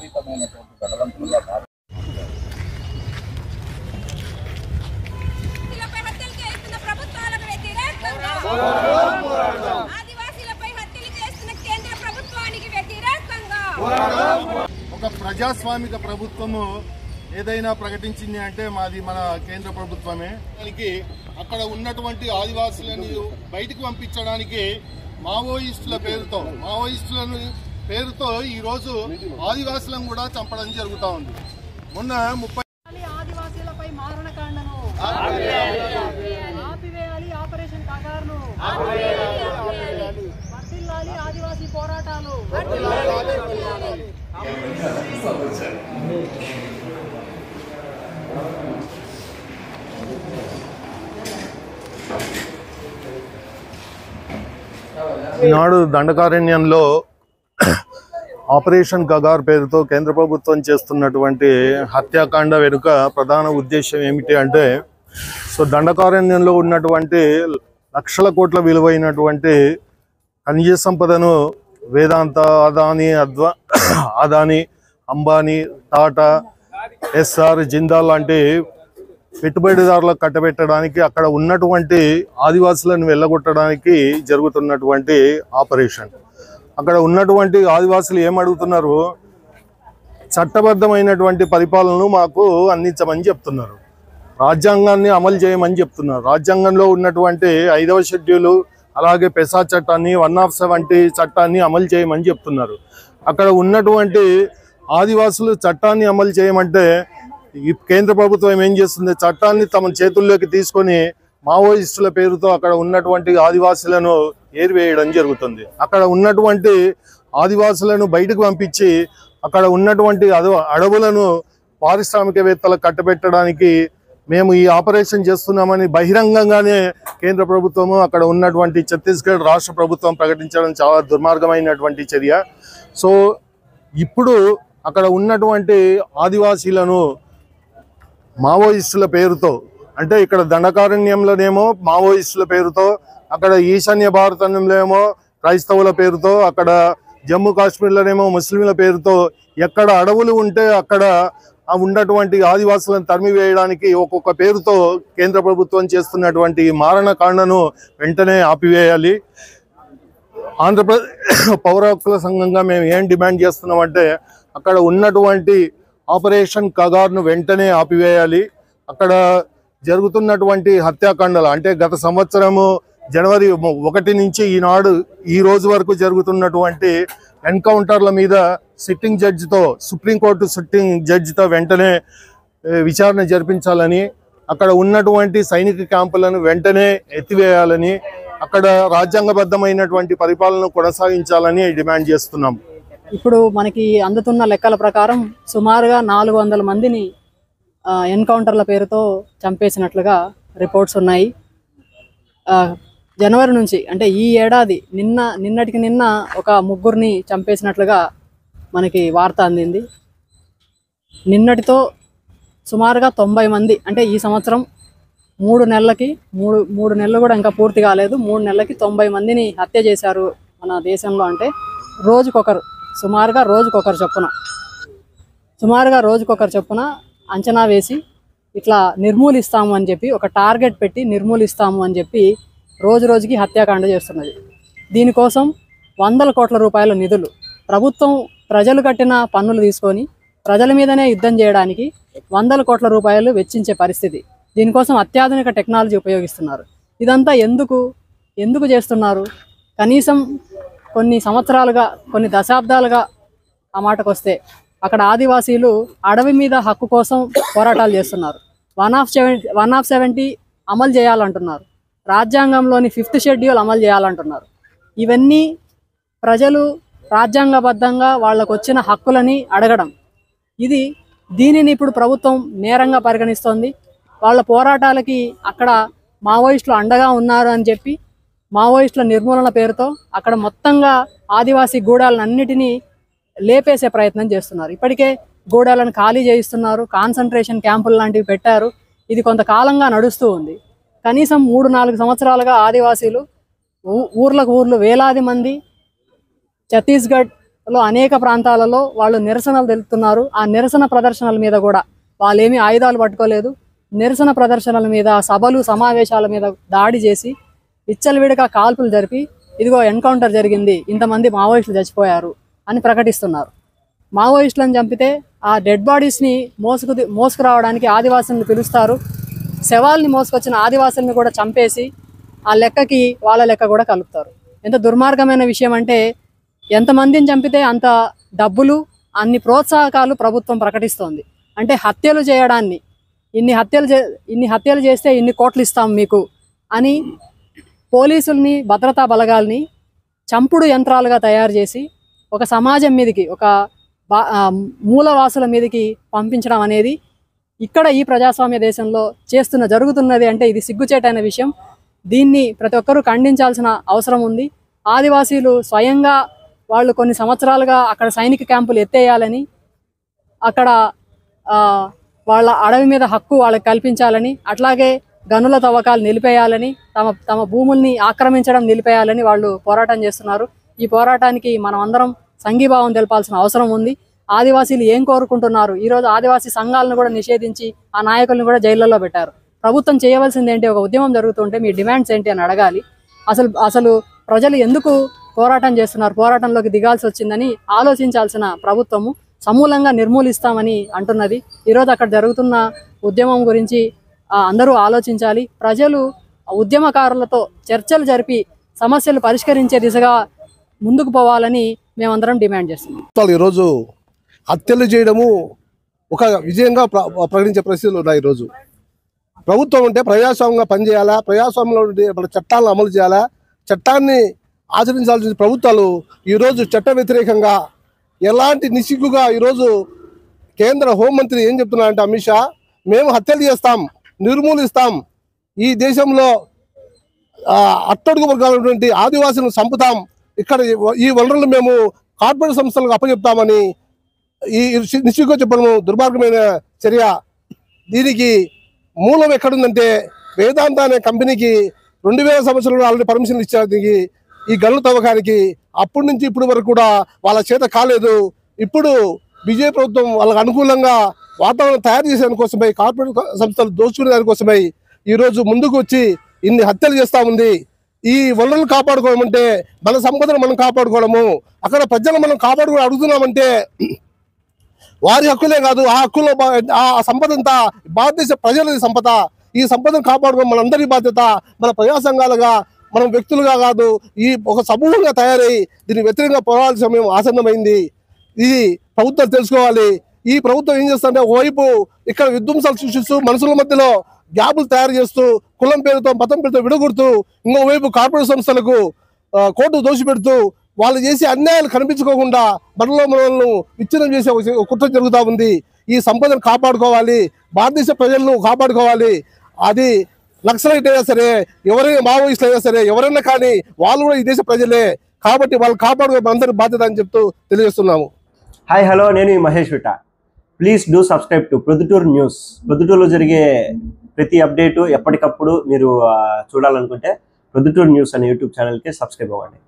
జాతీయతమైనటువంటి బలవంతులుగా ఒక ప్రజాస్వామిక ప్రభుత్వము ఏదైనా ప్రకటించింది అంటే మాది మన కేంద్ర ప్రభుత్వమే. దానికి అక్కడ ఉన్నటువంటి ఆదివాసులను బయటకు పంపించడానికి మావోయిస్టుల పేరుతో ఈ రోజు ఆదివాసులను కూడా చంపడం జరుగుతూ ఉంది. మొన్న 30 ఆదివాసీలపై మారణకాండను ఆపివేయాలి, ఆపరేషన్ కగార్ను వర్ధిల్లాలి, ఆదివాసీ పోరాటాలు ఈనాడు దండకారణ్యంలో ఆపరేషన్ కగార్ పేరుతో కేంద్ర ప్రభుత్వం చేస్తున్నటువంటి హత్యాకాండ వెనుక ప్రధాన ఉద్దేశం ఏమిటి అంటే, దండకారణ్యంలో ఉన్నటువంటి లక్షల కోట్ల విలువైనటువంటి ఖనిజ సంపదను వేదాంత, అదానీ, అంబానీ, టాటా, ఎస్ఆర్, జిందాల్ లాంటి పెట్టుబడిదారులకు కట్టబెట్టడానికి, అక్కడ ఉన్నటువంటి ఆదివాసులను వెళ్ళగొట్టడానికి జరుగుతున్నటువంటి ఆపరేషన్. అక్కడ ఉన్నటువంటి ఆదివాసులు ఏమడుగుతున్నారు? చట్టబద్ధమైనటువంటి పరిపాలనను మాకు అందించమని చెప్తున్నారు, రాజ్యాంగాన్ని అమలు చేయమని చెప్తున్నారు. రాజ్యాంగంలో ఉన్నటువంటి 5వ షెడ్యూలు అలాగే పెసా చట్టాన్ని 170 చట్టాన్ని అమలు చేయమని చెప్తున్నారు. అక్కడ ఉన్నటువంటి ఆదివాసులు చట్టాన్ని అమలు చేయమంటే ఈ కేంద్ర ప్రభుత్వం ఏం చేస్తుంది? చట్టాన్ని తమ చేతుల్లోకి తీసుకొని మావోయిస్టుల పేరుతో అక్కడ ఉన్నటువంటి ఆదివాసులను ఏరివేయడం జరుగుతుంది. అక్కడ ఉన్నటువంటి ఆదివాసులను బయటకు పంపించి అక్కడ ఉన్నటువంటి అడవులను పారిశ్రామికవేత్తలకు కట్టబెట్టడానికి మేము ఈ ఆపరేషన్ చేస్తున్నామని బహిరంగంగానే కేంద్ర ప్రభుత్వము అక్కడ ఉన్నటువంటి ఛత్తీస్గఢ్ రాష్ట్ర ప్రభుత్వం ప్రకటించడం చాలా దుర్మార్గమైనటువంటి చర్య. ఇప్పుడు అక్కడ ఉన్నటువంటి ఆదివాసీలను మావోయిస్టుల పేరుతో, అంటే ఇక్కడ దండకారణ్యంలోనేమో మావోయిస్టుల పేరుతో, అక్కడ ఈశాన్య భారతంలో ఏమో క్రైస్తవుల పేరుతో, అక్కడ జమ్మూ కాశ్మీర్లోనేమో ముస్లింల పేరుతో, ఎక్కడ అడవులు ఉంటే అక్కడ ఉన్నటువంటి ఆదివాసులను తరిమివేయడానికి ఒక్కొక్క పేరుతో కేంద్ర ప్రభుత్వం చేస్తున్నటువంటి మారణకాండను వెంటనే ఆపివేయాలి. ఆంధ్రప్రదేశ్ పౌర హక్కుల సంఘంగా మేము ఏం డిమాండ్ చేస్తున్నామంటే, అక్కడ ఉన్నటువంటి ఆపరేషన్ కగార్ను వెంటనే ఆపివేయాలి. అక్కడ జరుగుతున్నటువంటి హత్యాకాండలు, అంటే గత సంవత్సరము జనవరి 1 నుంచి ఈ రోజు వరకు జరుగుతున్నటువంటి ఎన్కౌంటర్ల మీద సిట్టింగ్ జడ్జితో, సుప్రీంకోర్టు సిట్టింగ్ జడ్జితో వెంటనే విచారణ జరిపించాలని, అక్కడ ఉన్నటువంటి సైనిక క్యాంపులను వెంటనే ఎత్తివేయాలని, అక్కడ రాజ్యాంగబద్ధమైనటువంటి పరిపాలన కొనసాగించాలని డిమాండ్ చేస్తున్నాం. ఇప్పుడు మనకి అందుతున్న లెక్కల ప్రకారం సుమారుగా 400 మందిని ఎన్కౌంటర్ల పేరుతో చంపేసినట్లుగా రిపోర్ట్స్ ఉన్నాయి. జనవరి నుంచి, అంటే ఈ ఏడాది నిన్నటికి నిన్న ఒక 3 చంపేసినట్లుగా మనకి వార్త అందింది. నిన్నటితో సుమారుగా 90 మంది, అంటే ఈ సంవత్సరం 3 నెలలకి 3 నెలలు కూడా ఇంకా పూర్తి కాలేదు, 3 నెలలకి 90 మందిని హత్య చేశారు మన దేశంలో. అంటే సుమారుగా రోజుకొకరు చొప్పున అంచనా వేసి ఇట్లా నిర్మూలిస్తాము అని చెప్పి, ఒక టార్గెట్ పెట్టి నిర్మూలిస్తాము అని చెప్పి రోజుకి హత్యాకాండ చేస్తున్నది. దీనికోసం 100 కోట్ల రూపాయల నిధులు ప్రభుత్వం ప్రజలు కట్టిన పన్నులు తీసుకొని ప్రజల మీదనే యుద్ధం చేయడానికి 100 కోట్ల రూపాయలు వెచ్చించే పరిస్థితి. దీనికోసం అత్యాధునిక టెక్నాలజీ ఉపయోగిస్తున్నారు. ఇదంతా ఎందుకు చేస్తున్నారు? కనీసం కొన్ని సంవత్సరాలుగా, కొన్ని దశాబ్దాలుగా ఆ మాటకు వస్తే అక్కడ ఆదివాసీలు అడవి మీద హక్కు కోసం పోరాటాలు చేస్తున్నారు. 170 అమలు చేయాలంటున్నారు. రాజ్యాంగంలోని 5th షెడ్యూల్ అమలు చేయాలంటున్నారు. ఇవన్నీ ప్రజలు రాజ్యాంగబద్ధంగా వాళ్ళకు వచ్చిన హక్కులని అడగడం, దీనిని ఇప్పుడు ప్రభుత్వం నేరంగా పరిగణిస్తోంది. వాళ్ళ పోరాటాలకి అక్కడ మావోయిస్టులు అండగా ఉన్నారు అని చెప్పి మావోయిస్టుల నిర్మూలన పేరుతో అక్కడ మొత్తంగా ఆదివాసీ గూడాలన్నిటినీ లేపేసే ప్రయత్నం చేస్తున్నారు. ఇప్పటికే గూడాలను ఖాళీ చేయిస్తున్నారు, కాన్సన్ట్రేషన్ క్యాంపులు లాంటివి పెట్టారు. ఇది కొంతకాలంగా నడుస్తూ ఉంది. కనీసం 3-4 సంవత్సరాలుగా ఆదివాసీలు ఊర్లు వేలాది మంది ఛత్తీస్గఢ్ లో అనేక ప్రాంతాలలో వాళ్ళు నిరసనలు తెలుపుతున్నారు. ఆ నిరసన ప్రదర్శనల మీద కూడా వాళ్ళేమీ ఆయుధాలు పట్టుకోలేదు. నిరసన ప్రదర్శనల మీద, సభలు సమావేశాల మీద దాడి చేసి విచ్చలవిడిగా కాల్పులు జరిపి ఇదిగో ఎన్కౌంటర్ జరిగింది, ఇంతమంది మావోయిస్టులు చచ్చిపోయారు అని ప్రకటిస్తున్నారు. మావోయిస్టులను చంపితే ఆ డెడ్ బాడీస్ని మోసుకురావడానికి ఆదివాసులను పిలుస్తారు. శవాల్ని మోసుకొచ్చిన ఆదివాసులను కూడా చంపేసి ఆ లెక్కకి వాళ్ళ లెక్క కూడా కలుపుతారు. ఎంత దుర్మార్గమైన విషయం అంటే, ఎంతమందిని చంపితే అంత డబ్బులు, అన్ని ప్రోత్సాహకాలు ప్రభుత్వం ప్రకటిస్తోంది. అంటే హత్యలు చేయడాన్ని, ఇన్ని హత్యలు చేస్తే ఇన్ని కోట్లు ఇస్తాం మీకు అని పోలీసుల్ని, భద్రతా బలగాల్ని చంపుడు యంత్రాలుగా తయారు చేసి ఒక సమాజం మీదకి, ఒక మూలవాసుల మీదకి పంపించడం అనేది ఇక్కడ ఈ ప్రజాస్వామ్య దేశంలో జరుగుతున్నది. అంటే ఇది సిగ్గుచేటైన విషయం. దీన్ని ప్రతి ఒక్కరూ ఖండించాల్సిన అవసరం ఉంది. ఆదివాసీలు స్వయంగా వాళ్ళు కొన్ని సంవత్సరాలుగా అక్కడ సైనిక క్యాంపులు ఎత్తేయాలని, అక్కడ వాళ్ళ అడవి మీద హక్కు వాళ్ళకి కల్పించాలని, అట్లాగే గనుల తవ్వకాలు నిలిపేయాలని, తమ భూముల్ని ఆక్రమించడం నిలిపేయాలని వాళ్ళు పోరాటం చేస్తున్నారు. ఈ పోరాటానికి మనం అందరం సంఘీభావం తెలపాల్సిన అవసరం ఉంది. ఆదివాసీలు ఏం కోరుకుంటున్నారు? ఈరోజు ఆదివాసీ సంఘాలను కూడా నిషేధించి ఆ నాయకులను కూడా జైళ్ళల్లో పెట్టారు. ప్రభుత్వం చేయవలసింది ఏంటి? ఒక ఉద్యమం జరుగుతుంటే మీ డిమాండ్స్ ఏంటి అని అడగాలి. అసలు ప్రజలు ఎందుకు పోరాటం చేస్తున్నారు, పోరాటంలోకి దిగాల్సి వచ్చిందని ఆలోచించాల్సిన ప్రభుత్వము సమూలంగా నిర్మూలిస్తామని అంటున్నది. ఈరోజు అక్కడ జరుగుతున్న ఉద్యమం గురించి అందరూ ఆలోచించాలి. ప్రజలు ఉద్యమకారులతో చర్చలు జరిపి సమస్యలు పరిష్కరించే దిశగా ముందుకు పోవాలని మేమందరం డిమాండ్ చేస్తున్నాం. ఈరోజు హత్యలు చేయడము ఒక విజయంగా ప్రకటించే పరిస్థితులు ఉన్నాయి. ఈరోజు ప్రభుత్వం అంటే ప్రజాస్వామ్యంగా పనిచేయాలా, ప్రజాస్వామ్యంలో మన చట్టాలను అమలు చేయాలా, చట్టాన్ని ఆచరించాల్సిన ప్రభుత్వాలు ఈరోజు చట్ట వ్యతిరేకంగా ఎలాంటి నిస్సిగ్గుగా ఈరోజు కేంద్ర హోంమంత్రి ఏం చెప్తున్నారంటే అమిత్ షా, మేము హత్యలు చేస్తాం, నిర్మూలిస్తాం, ఈ దేశంలో అట్టడుగు వర్గాలైనటువంటి ఆదివాసులను చంపుతాం, ఇక్కడ ఈ వనరులు మేము కార్పొరేట్ సంస్థలకు అప్పచెప్తామని ఈ నిస్సిగ్గుగా చెప్పడం దుర్మార్గమైన చర్య. దీనికి మూలం ఎక్కడుందంటే వేదాంత అనే కంపెనీకి 2000 సంవత్సరంలో ఆల్రెడీ పర్మిషన్ ఇచ్చారు దీనికి, ఈ గనుల తవ్వకానికి. అప్పటి నుంచి ఇప్పటి వరకు కూడా వాళ్ళ చేత కాలేదు. ఇప్పుడు బీజేపీ ప్రభుత్వం వాళ్ళకు అనుకూలంగా వాతావరణం తయారు చేసేదానికోసమై, కార్పొరేట్ సంస్థలు దోచుకునే దానికోసమై ఈరోజు ముందుకు వచ్చి ఇన్ని హత్యలు చేస్తూ ఉంది. ఈ వనరులు కాపాడుకోవడం అంటే మన సంపదను మనం కాపాడుకోవడము, అక్కడ ప్రజలను మనం కాపాడుకోవడం అడుగుతున్నామంటే వారి హక్కులే కాదు, ఆ హక్కుల్లో ఆ సంపద అంతా భారతదేశ ప్రజలది సంపద. ఈ సంపదను కాపాడుకోవడం మనందరి బాధ్యత. మన ప్రజా సంఘాలుగా, మనం వ్యక్తులుగా కాదు, ఈ ఒక సమూహంగా తయారై దీన్ని వ్యతిరేకంగా పోరాడాల్సిన సమయం ఆసన్నమైంది. ఇది ప్రభుత్వం తెలుసుకోవాలి. ఈ ప్రభుత్వం ఏం చేస్తుంటే, ఒకవైపు ఇక్కడ విధ్వంసాలు సృష్టిస్తూ మనుషుల మధ్యలో గ్యాపులు తయారు చేస్తూ, కులం పేరుతో మతం పేరుతో విడగొడుతూ, ఇంకోవైపు కార్పొరేట్ సంస్థలకు కోర్టు దోషిపెడుతూ, వాళ్ళు చేసే అన్యాయాలు కనిపించుకోకుండా మనల్ని విచ్ఛిన్నం చేసే కుట్ర జరుగుతూ ఉంది. ఈ సంపదను కాపాడుకోవాలి, భారతదేశ ప్రజలను కాపాడుకోవాలి. అది నక్సలైట్ అయినా సరే, ఎవరైనా మావోయిస్టులు అయినా సరే, ఎవరైనా కానీ వాళ్ళు కూడా ఈ దేశ ప్రజలే కాబట్టి వాళ్ళు కాపాడుకోవడం అందరి బాధ్యత అని చెప్తూ తెలియజేస్తున్నాము. హాయ్, హలో, నేను Mahesh Vita. Please do subscribe to Proddatur News. ప్రొద్దుటూరులో జరిగే ప్రతి అప్డేటు ఎప్పటికప్పుడు మీరు చూడాలనుకుంటే ప్రొద్దుటూరు న్యూస్ అనే యూట్యూబ్ ఛానల్కి సబ్స్క్రైబ్ అవ్వండి.